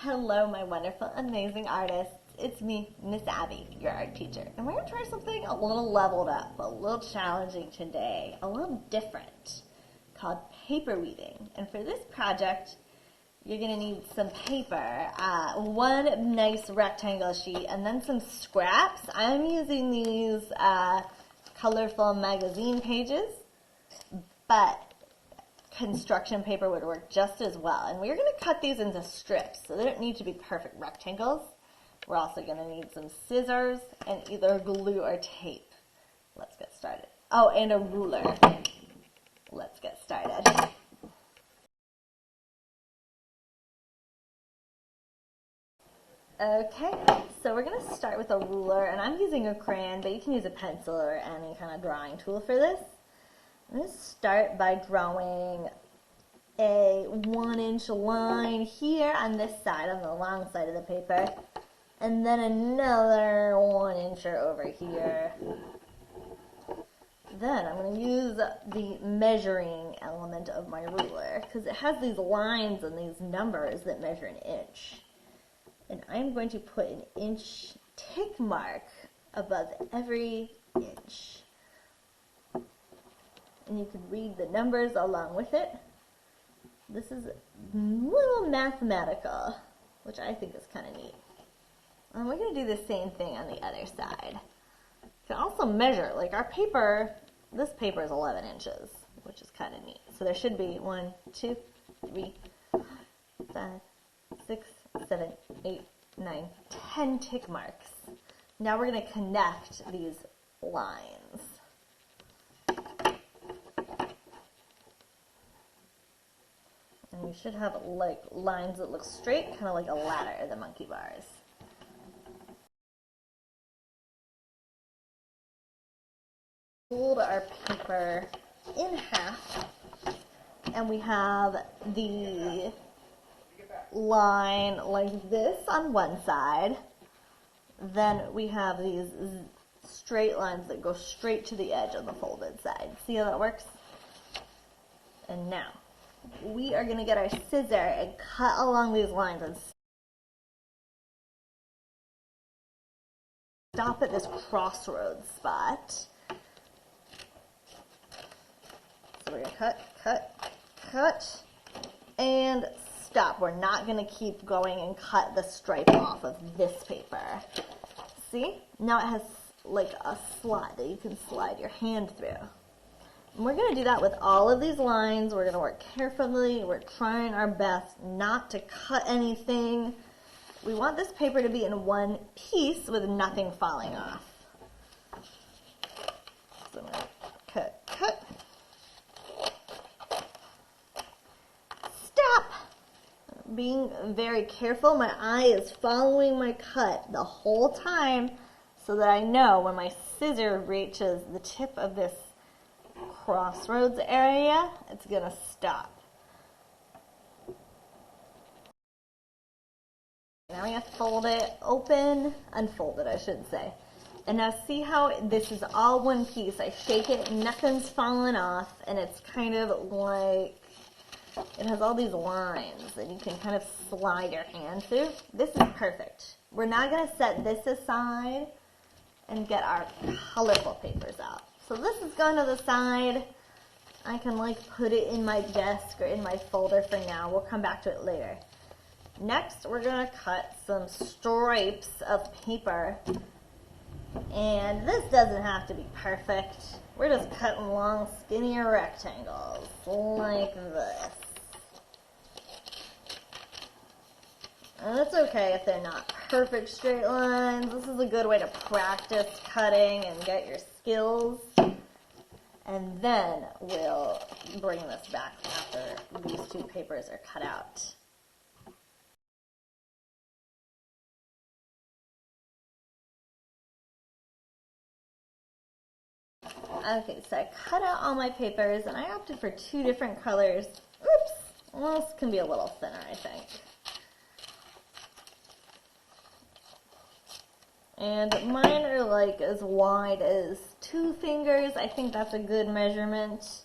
Hello, my wonderful, amazing artists. It's me, Miss Abby, your art teacher. And we're going to try something a little leveled up, a little challenging today, a little different, called paper weaving. And for this project, you're going to need some paper, one nice rectangle sheet, and then some scraps. I'm using these colorful magazine pages, but construction paper would work just as well. And we're going to cut these into strips, so they don't need to be perfect rectangles. We're also going to need some scissors and either glue or tape. Let's get started. Oh, and a ruler. Let's get started. Okay, so we're going to start with a ruler, and I'm using a crayon, but you can use a pencil or any kind of drawing tool for this. I'm going to start by drawing a 1-inch line here on this side, on the long side of the paper, and then another 1-incher over here. Then I'm going to use the measuring element of my ruler, because it has these lines and these numbers that measure an inch. And I'm going to put an inch tick mark above every inch. And you can read the numbers along with it. This is a little mathematical, which I think is kind of neat. And we're going to do the same thing on the other side. You can also measure, like our paper, this paper is 11 inches, which is kind of neat. So there should be 1, 2, 3, 5, 6, 7, 8, 9, 10 tick marks. Now we're going to connect these lines. And we should have like lines that look straight, kind of like a ladder, the monkey bars. Fold our paper in half, and we have the line like this on one side. Then we have these straight lines that go straight to the edge on the folded side. See how that works? And now we are going to get our scissor and cut along these lines and stop at this crossroads spot. So we're going to cut, and stop. We're not going to keep going and cut the stripe off of this paper. See? Now it has like a slot that you can slide your hand through. And we're going to do that with all of these lines. We're going to work carefully. We're trying our best not to cut anything. We want this paper to be in one piece with nothing falling off. So I'm going to cut. Stop! Being very careful. My eye is following my cut the whole time so that I know when my scissor reaches the tip of this crossroads area, it's going to stop. Now we have to fold it open, unfold it I should say. And now see how this is all one piece. I shake it, nothing's falling off, and it's kind of like, it has all these lines that you can kind of slide your hand through. This is perfect. We're now going to set this aside and get our colorful papers out. So this is going to the side. I can like put it in my desk or in my folder for now. We'll come back to it later. Next, we're going to cut some stripes of paper. And this doesn't have to be perfect. We're just cutting long, skinnier rectangles like this. And it's okay if they're not perfect straight lines. This is a good way to practice cutting and get your skills. And then we'll bring this back after these two papers are cut out. Okay, so I cut out all my papers, and I opted for 2 different colors. Oops! Well, this can be a little thinner, I think. And mine are like as wide as 2 fingers. I think that's a good measurement.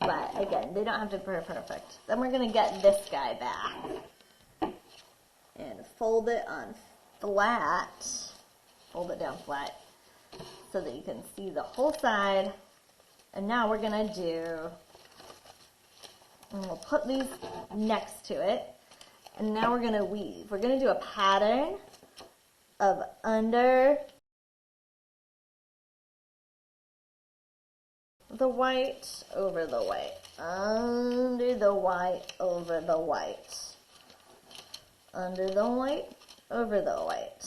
But again, they don't have to be perfect. Then we're going to get this guy back. and fold it on flat, fold it down flat so that you can see the whole side. And now we're gonna and we'll put these next to it, and now we're gonna weave. We're gonna do a pattern of under the white, over the white, under the white, over the white, under the white, over the white.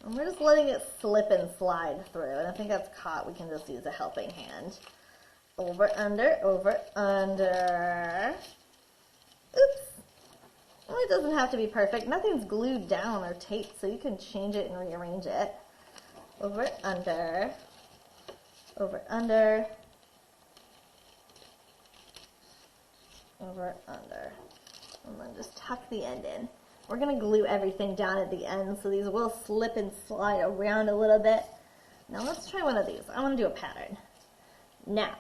And we're just letting it slip and slide through, and I think that's caught. We can just use a helping hand. Over, under, oops. Well, it doesn't have to be perfect. Nothing's glued down or taped, so you can change it and rearrange it. Over, under, over, under, over, under. And then just tuck the end in. We're going to glue everything down at the end, so these will slip and slide around a little bit. Now let's try one of these. I want to do a pattern. Now,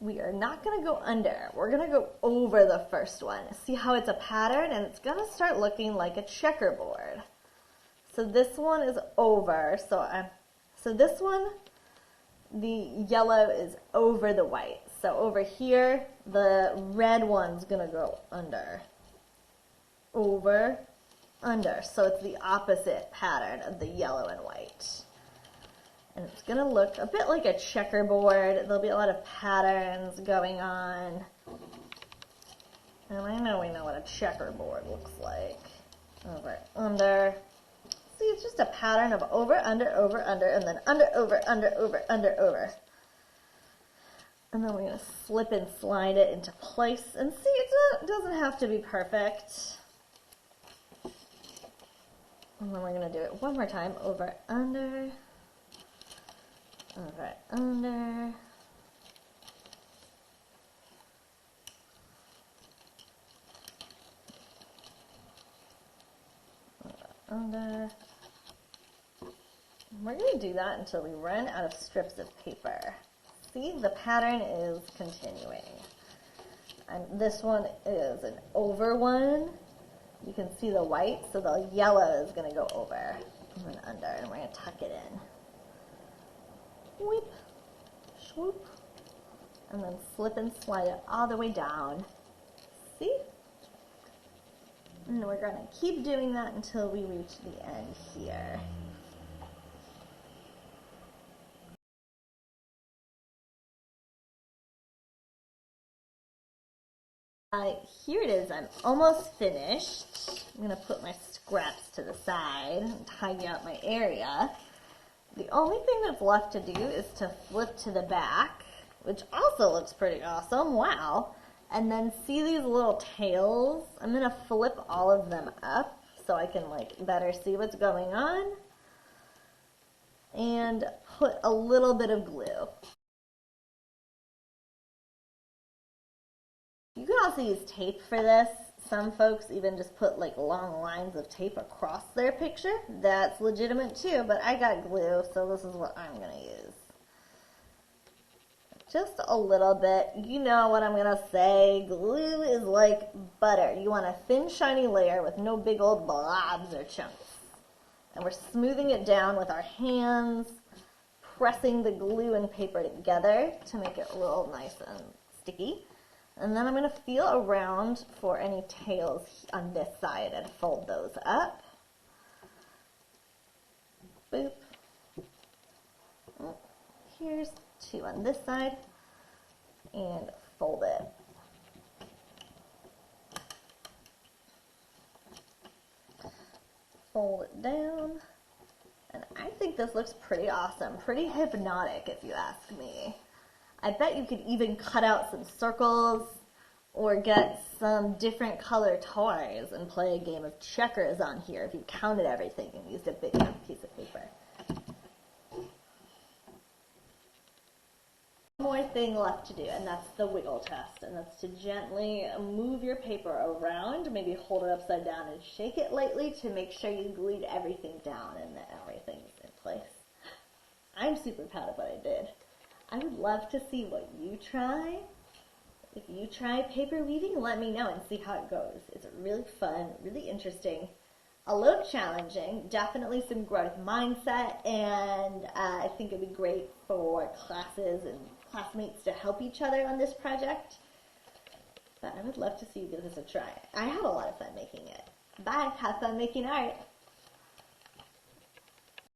we are not going to go under. We're going to go over the first one. See how it's a pattern, and it's going to start looking like a checkerboard. So this one is over. So this one, the yellow is over the white. So over here, the red one's going to go under. Over, under. So it's the opposite pattern of the yellow and white. And it's going to look a bit like a checkerboard. There'll be a lot of patterns going on. And I know we know what a checkerboard looks like. Over, under. See, it's just a pattern of over, and then under, over, over. And then we're going to slip and slide it into place. And see, it doesn't have to be perfect. And then we're going to do it one more time. Over, under. Over, under. Under. We're going to do that until we run out of strips of paper. See, the pattern is continuing. And this one is an over one. You can see the white, so the yellow is going to go over and then under, and we're going to tuck it in. Whip, swoop, and then slip and slide it all the way down. See? And we're going to keep doing that until we reach the end here. Here it is. I'm almost finished. I'm going to put my scraps to the side and tidy out my area. The only thing that's left to do is to flip to the back, which also looks pretty awesome. Wow. And then see these little tails? I'm going to flip all of them up so I can better see what's going on. And put a little bit of glue. You can also use tape for this. Some folks even just put long lines of tape across their picture. That's legitimate too, but I got glue, so this is what I'm going to use. Just a little bit. You know what I'm going to say. Glue is like butter. You want a thin, shiny layer with no big old blobs or chunks. And we're smoothing it down with our hands, pressing the glue and paper together to make it real nice and sticky. And then I'm going to feel around for any tails on this side and fold those up. Boop. Here's two on this side. And fold it. Fold it down. And I think this looks pretty awesome. Pretty hypnotic, if you ask me. I bet you could even cut out some circles or get some different color toys and play a game of checkers on here if you counted everything and used a big enough piece of paper. One more thing left to do, and that's the wiggle test, and that's to gently move your paper around, maybe hold it upside down and shake it lightly to make sure you glued everything down and that everything's in place. I'm super proud of what I did. I would love to see what you try. if you try paper weaving, let me know and see how it goes. It's really fun, really interesting, a little challenging, definitely some growth mindset, and I think it'd be great for classes and classmates to help each other on this project. But I would love to see you give this a try. I had a lot of fun making it. Bye. Have fun making art.